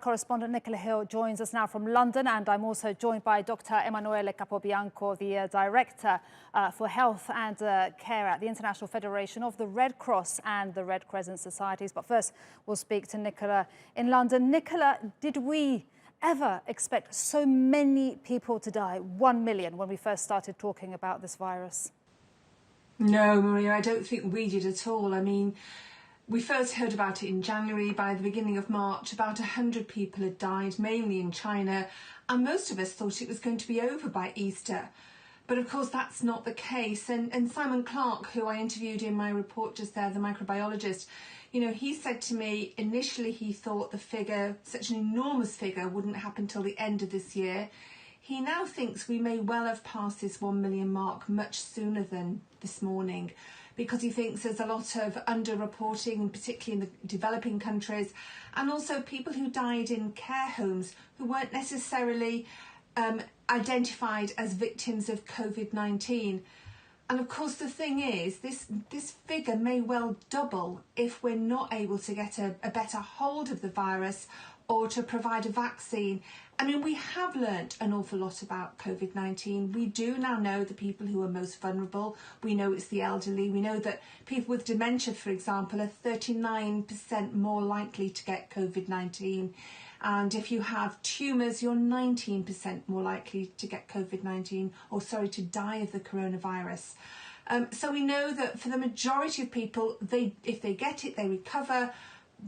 Health correspondent Nicola Hill joins us now from London, and I'm also joined by Dr Emanuele Capobianco, the Director for Health and Care at the International Federation of the Red Cross and the Red Crescent Societies. But first, we'll speak to Nicola in London. Nicola, did we ever expect so many people to die, 1 million, when we first started talking about this virus? No, Maria, I don't think we did at all. I mean, we first heard about it in January. By the beginning of March, about 100 people had died, mainly in China, and most of us thought it was going to be over by Easter. But of course, that's not the case. And Simon Clark, who I interviewed in my report just there, the microbiologist, you know, he said to me, initially he thought the figure, such an enormous figure, wouldn't happen till the end of this year. He now thinks we may well have passed this 1 million mark much sooner than this morning, because he thinks there's a lot of underreporting, particularly in the developing countries, and also people who died in care homes who weren't necessarily identified as victims of COVID-19. And of course, the thing is, this figure may well double if we're not able to get a better hold of the virus or to provide a vaccine. I mean, we have learnt an awful lot about COVID-19. We do now know the people who are most vulnerable. We know it's the elderly. We know that people with dementia, for example, are 39% more likely to get COVID-19. And if you have tumours, you're 19% more likely to get COVID-19, or to die of the coronavirus. So we know that for the majority of people, if they get it, they recover.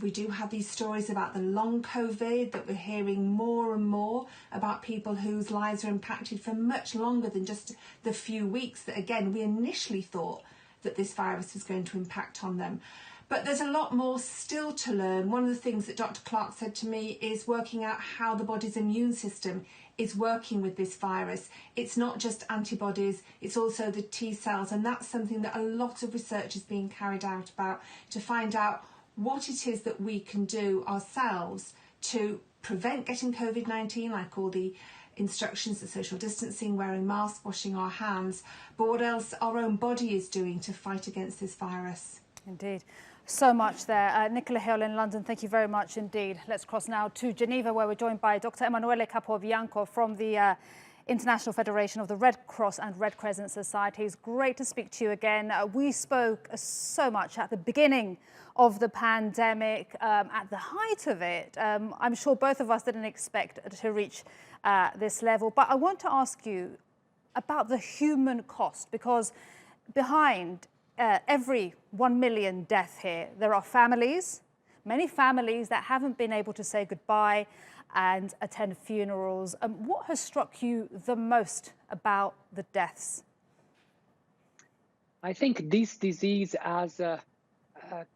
We do have these stories about the long COVID that we're hearing more and more about, people whose lives are impacted for much longer than just the few weeks that, again, we initially thought that this virus was going to impact on them. But there's a lot more still to learn. One of the things that Dr Clark said to me is working out how the body's immune system is working with this virus. It's not just antibodies, it's also the T cells. And that's something that a lot of research is being carried out about, to find out what it is that we can do ourselves to prevent getting COVID-19, like all the instructions, the social distancing, wearing masks, washing our hands, but what else our own body is doing to fight against this virus. Indeed. So much there. Nicola Hill in London, thank you very much indeed. Let's cross now to Geneva, where we're joined by Dr Emanuele Capobianco from the International Federation of the Red Cross and Red Crescent Societies. Great to speak to you again. We spoke so much at the beginning of the pandemic, at the height of it. I'm sure both of us didn't expect to reach this level. But I want to ask you about the human cost, because behind every 1 million death here, there are families, many families that haven't been able to say goodbye and attend funerals. What has struck you the most about the deaths? I think this disease has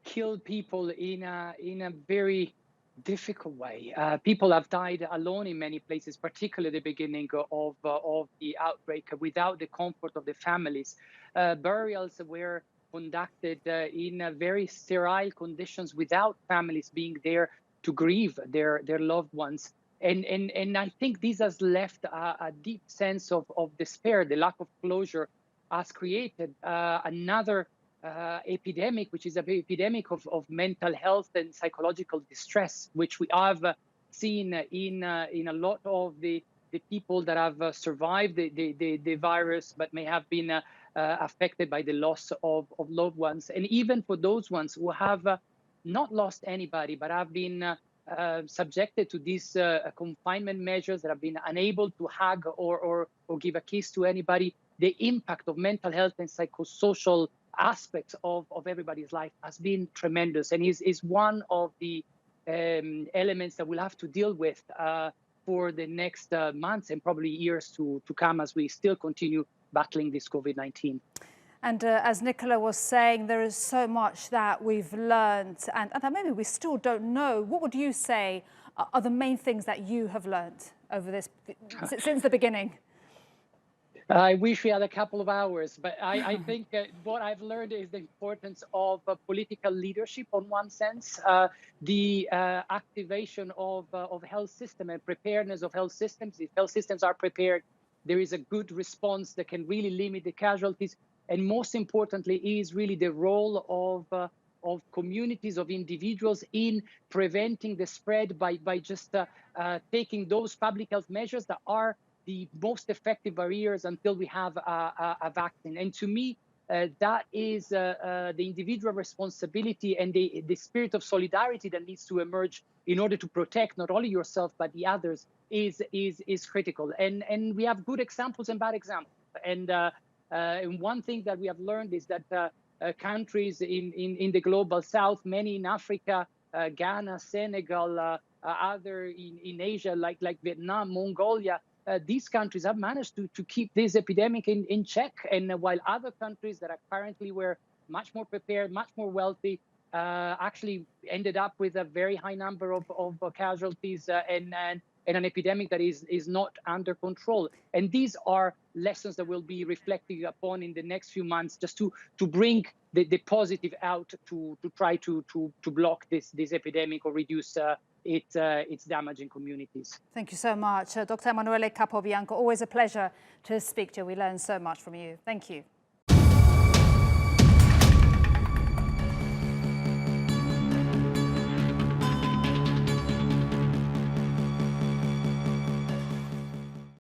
killed people in a very difficult way. People have died alone in many places, particularly at the beginning of the outbreak, without the comfort of the families. Burials were conducted in very sterile conditions, without families being there to grieve their loved ones. And I think this has left a deep sense of despair. The lack of closure has created another epidemic, which is an epidemic of mental health and psychological distress, which we have seen in a lot of the people that have survived the virus, but may have been affected by the loss of loved ones. And even for those ones who have not lost anybody, but have been subjected to these confinement measures, that have been unable to hug or give a kiss to anybody, the impact of mental health and psychosocial aspects of everybody's life has been tremendous, and is one of the elements that we'll have to deal with for the next months and probably years to come, as we still continue battling this COVID-19. And as Nicola was saying, there is so much that we've learned and that maybe we still don't know. What would you say are the main things that you have learned over this since the beginning? I wish we had a couple of hours, but I think what I've learned is the importance of political leadership on one sense, the activation of health system and preparedness of health systems. If health systems are prepared, there is a good response that can really limit the casualties. And most importantly is really the role communities, of individuals in preventing the spread by just taking those public health measures that are the most effective barriers until we have a vaccine. And to me, that is the individual responsibility and the spirit of solidarity that needs to emerge in order to protect not only yourself but the others is critical. And we have good examples and bad examples. And one thing that we have learned is that countries in the global south, many in Africa, Ghana, Senegal, other in Asia like Vietnam, Mongolia, these countries have managed to keep this epidemic in check. And while other countries that are currently were much more prepared, much more wealthy, actually ended up with a very high number of casualties and an epidemic that is not under control. And these are lessons that we'll be reflecting upon in the next few months, just to bring the positive out to try to block this epidemic or reduce its damage in communities. Thank you so much. Dr. Emanuele Capobianco, always a pleasure to speak to you. We learn so much from you. Thank you.